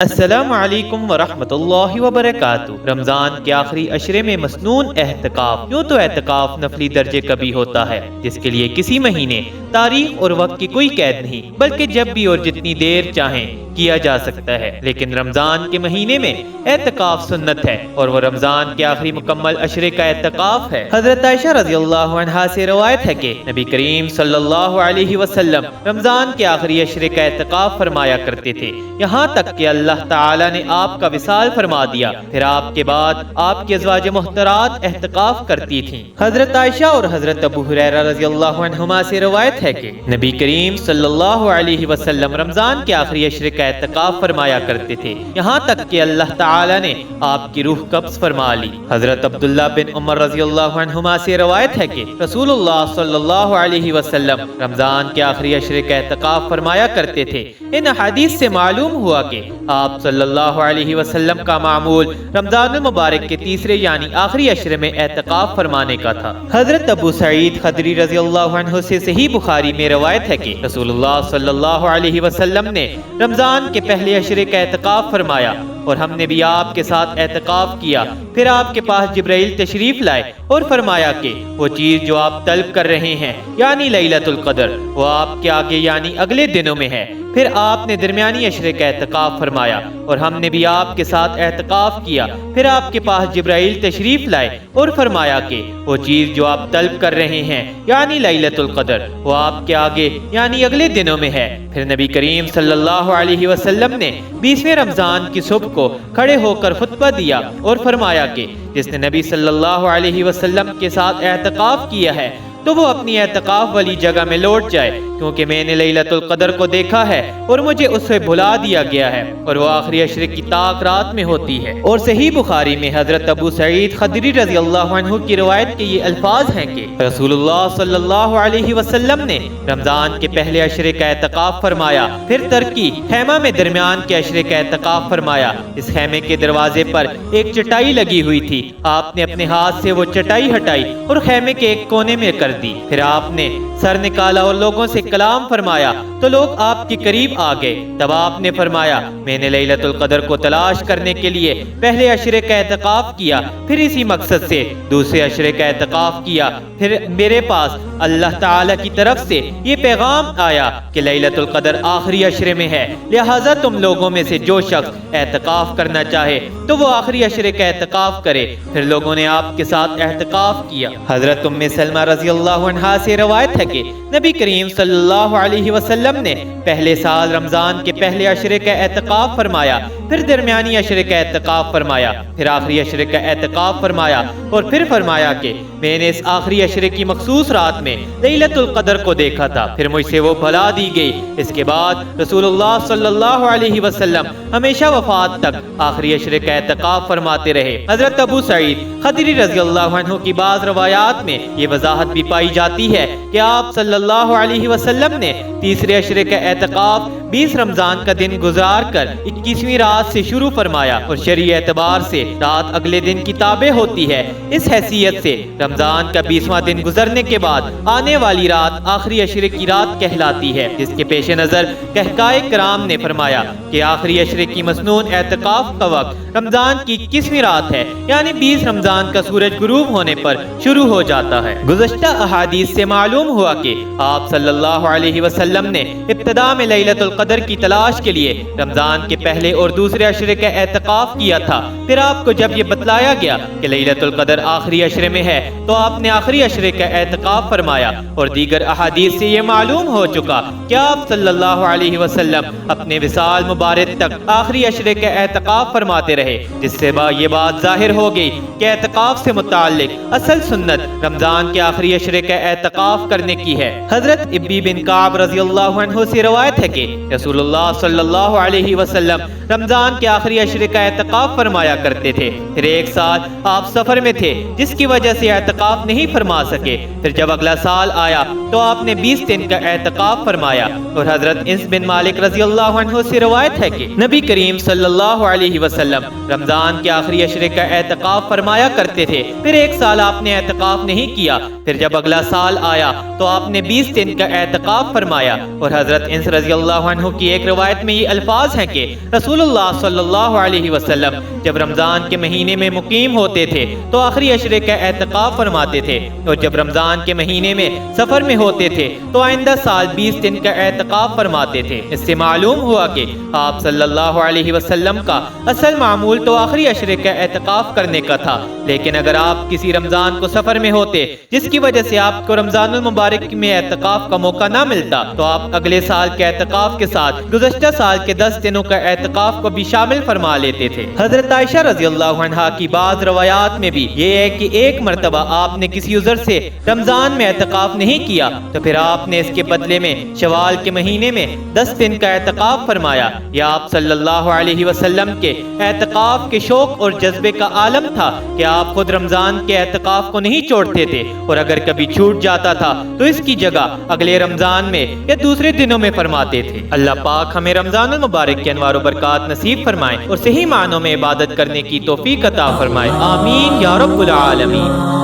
السلام علیکم ورحمۃ اللہ وبرکاتہ۔ رمضان کے آخری عشرے میں مسنون اعتکاف۔ یوں تو اعتکاف نفلی درجے کا بھی ہوتا ہے، جس کے لیے کسی مہینے، تاریخ اور وقت کی کوئی قید نہیں، بلکہ جب بھی اور جتنی دیر چاہیں کیا جا سکتا ہے۔ لیکن رمضان کے مہینے میں اعتکاف سنت ہے، اور وہ رمضان کے آخری مکمل عشرے کا اعتکاف ہے۔ حضرت عائشہ رضی اللہ عنہا سے روایت ہے کہ نبی کریم صلی اللہ علیہ وسلم رمضان کے آخری عشرے کا اعتکاف فرمایا کرتے تھے، یہاں تک کہ اللہ تعالیٰ نے آپ کا وصال فرما دیا، پھر آپ کے بعد آپ کی ازواج محترات اعتکاف کرتی تھیں۔ حضرت عائشہ اور حضرت ابو ہریرہ رضی اللہ عنہما سے روایت ہے کہ نبی کریم صلی اللہ علیہ وسلم رمضان کے آخری عشرے کا اعتکاف فرمایا کرتے تھے، یہاں تک کہ اللہ تعالیٰ نے آپ کی روح قبض فرما لی۔ حضرت عبداللہ بن عمر رضی اللہ عنہما سے روایت ہے کہ رسول اللہ صلی اللہ علیہ وسلم رمضان کے آخری عشرے کا اعتکاف فرمایا کرتے تھے۔ ان حدیث سے معلوم ہوا کہ آپ صلی اللہ علیہ وسلم کا معمول رمضان المبارک کے تیسرے یعنی آخری عشرے میں اعتکاف فرمانے کا تھا۔ حضرت ابو سعید خدری رضی اللہ عنہ سے صحیح بخاری میں روایت ہے کہ رسول اللہ صلی اللہ علیہ وسلم نے رمضان کے پہلے عشرے کا اعتکاف فرمایا، اور ہم نے بھی آپ کے ساتھ اعتکاف کیا۔ پھر آپ کے پاس جبرائیل تشریف لائے اور فرمایا کہ وہ چیز جو آپ طلب کر رہے ہیں یعنی لیلۃ القدر، وہ آپ کے آگے یعنی اگلے دنوں میں ہے۔ پھر آپ نے درمیانی عشرے کا اعتکاف فرمایا، اور ہم نے بھی آپ کے ساتھ اعتکاف کیا۔ پھر آپ کے پاس جبرائیل تشریف لائے اور فرمایا کہ وہ چیز جو آپ طلب کر رہے ہیں یعنی لیلۃ القدر، وہ آپ کے آگے یعنی اگلے دنوں میں ہے۔ پھر نبی کریم صلی اللہ علیہ وسلم نے 20ویں رمضان کی صبح کو کھڑے ہو کر خطبہ دیا اور فرمایا کہ جس نے نبی صلی اللہ علیہ وسلم کے ساتھ اعتکاف کیا ہے تو وہ اپنی اعتکاف والی جگہ میں لوٹ جائے، کیونکہ میں نے لیلۃ القدر کو دیکھا ہے اور مجھے اسے بھلا دیا گیا ہے، اور وہ آخری عشرے کی طاق رات میں ہوتی ہے۔ اور صحیح بخاری میں حضرت ابو سعید خدری رضی اللہ عنہ کی روایت کے یہ الفاظ ہیں کہ رسول اللہ صلی اللہ علیہ وسلم نے رمضان کے پہلے عشرے کا اعتکاف فرمایا، پھر ترکی خیمہ میں درمیان کے عشرے کا اعتکاف فرمایا۔ اس خیمے کے دروازے پر ایک چٹائی لگی ہوئی تھی، آپ نے اپنے ہاتھ سے وہ چٹائی ہٹائی اور خیمے کے ایک کونے میں کر دی۔ پھر آپ نے سر نکالا اور لوگوں سے کلام فرمایا تو لوگ آپ کے قریب آ گئے۔ تب آپ نے فرمایا میں نے لیلۃ القدر کو تلاش کرنے کے لیے پہلے عشرے کا اعتکاف کیا، پھر اسی مقصد سے دوسرے عشرے کا اعتکاف کیا۔ پھر میرے پاس اللہ تعالی کی طرف سے یہ پیغام آیا کہ لیلۃ القدر آخری عشرے میں ہے، لہٰذا تم لوگوں میں سے جو شخص اعتکاف کرنا چاہے تو وہ آخری عشرے کا اعتکاف کرے۔ پھر لوگوں نے آپ کے ساتھ اعتکاف کیا۔ حضرت ام سلمہ رضی اللہ عنہا سے روایت ہے کہ نبی کریم صلی اللہ علیہ وسلم نے پہلے سال رمضان کے پہلے عشرے کا اعتکاف فرمایا، پھر درمیانی عشرے کا اعتکاف فرمایا، پھر آخری عشرے کا اعتکاف فرمایا، اور پھر فرمایا کہ میں نے اس آخری عشرے کی مخصوص رات میں لیلۃ القدر کو دیکھا تھا، پھر مجھ سے وہ بھلا دی گئی۔ اس کے بعد رسول اللہ صلی اللہ علیہ وسلم ہمیشہ وفات تک آخری عشرے کا اعتکاف فرماتے رہے۔ حضرت ابو سعید خدری رضی اللہ عنہ کی بعض روایات میں یہ وضاحت بھی پائی جاتی ہے کہ آپ صلی اللہ علیہ وسلم نے تیسرے عشرے کا اعتکاف 20 رمضان کا دن گزار کر 21ویں رات سے شروع فرمایا، اور شرعی اعتبار سے رات اگلے دن کی تابع ہوتی ہے۔ اس حیثیت سے رمضان کا 20واں دن گزرنے کے بعد آنے والی رات آخری عشرے کی رات کہلاتی ہے، جس کے پیش نظر قحقائے کرام نے فرمایا کہ آخری عشرے کی مسنون اعتکاف کا وقت رمضان کی 21ویں رات ہے، یعنی 20 رمضان کا سورج غروب ہونے پر شروع ہو جاتا ہے۔ گزشتہ احادیث سے معلوم ہوا کہ آپ صلی اللہ علیہ وسلم نے ابتدا میں لیلۃ القدر کی تلاش کے لیے رمضان کے پہلے اور دوسرے عشرے کا اعتکاف کیا تھا۔ پھر آپ کو جب یہ بتلایا گیا کہ لیلۃ القدر آخری عشرے میں ہے تو آپ نے آخری عشرے کا اعتکاف فرمایا، اور دیگر احادیث سے یہ معلوم ہو چکا کہ آپ صلی اللہ علیہ وسلم اپنے وصال مبارک تک آخری عشرے کا اعتکاف فرماتے رہے، جس سے یہ بات ظاہر ہو گئی کہ اعتکاف سے متعلق اصل سنت رمضان کے آخری عشرے کا اعتکاف کرنے کی ہے۔ حضرت ابی بن کعب رضی اللہ عنہ سے روایت ہے کہ رسول اللہ صلی اللہ علیہ وسلم رمضان کے آخری عشرے کا اعتکاف فرمایا کرتے تھے۔ پھر ایک سال آپ سفر میں تھے جس کی وجہ سے اعتکاف نہیں فرما سکے، پھر جب اگلا سال آیا تو آپ نے 20 دن کا اعتکاف فرمایا۔ اور حضرت انس بن مالک رضی اللہ عنہ سے روایت ہے کہ نبی کریم صلی اللہ علیہ وسلم رمضان کے آخری عشرے کا اعتکاف فرمایا کرتے تھے، پھر ایک سال آپ نے اعتکاف نہیں کیا، پھر جب اگلا سال آیا تو آپ نے 20 دن کا اعتکاف فرمایا۔ اور حضرت انس رضی اللہ عنہ عنہ کی ایک روایت میں یہ الفاظ ہیں کہ رسول اللہ صلی اللہ علیہ وسلم جب رمضان کے مہینے میں مقیم ہوتے تھے تو آخری عشرے کا اعتکاف فرماتے تھے، اور جب رمضان کے مہینے میں سفر میں ہوتے تھے تو آئندہ سال 20 دن کا اعتکاف فرماتے تھے۔ اس سے معلوم ہوا کہ آپ صلی اللہ علیہ وسلم کا اصل معمول تو آخری عشرے کا اعتکاف کرنے کا تھا، لیکن اگر آپ کسی رمضان کو سفر میں ہوتے جس کی وجہ سے آپ کو رمضان المبارک میں اعتکاف کا موقع نہ ملتا تو آپ اگلے سال کے اعتکاف کے ساتھ گزشتہ سال کے 10 دنوں کا اعتکاف کو بھی شامل فرما لیتے تھے۔ حضرت عائشہ رضی اللہ عنہا کی بعض روایات میں بھی یہ ہے کہ ایک مرتبہ آپ نے کسی عذر سے رمضان میں اعتکاف نہیں کیا تو پھر آپ نے اس کے بدلے میں شوال کے مہینے میں 10 دن کا اعتکاف فرمایا۔ یہ آپ صلی اللہ علیہ وسلم کے اعتکاف کے شوق اور جذبے کا عالم تھا کہ آپ خود رمضان کے اعتکاف کو نہیں چھوڑتے تھے، اور اگر کبھی چھوٹ جاتا تھا تو اس کی جگہ اگلے رمضان میں یا دوسرے دنوں میں فرماتے تھے۔ اللہ پاک ہمیں رمضان المبارک کے انوار و برکات نصیب فرمائے اور صحیح معنوں میں عبادت کرنے کی توفیق عطا فرمائے، آمین یا رب العالمین۔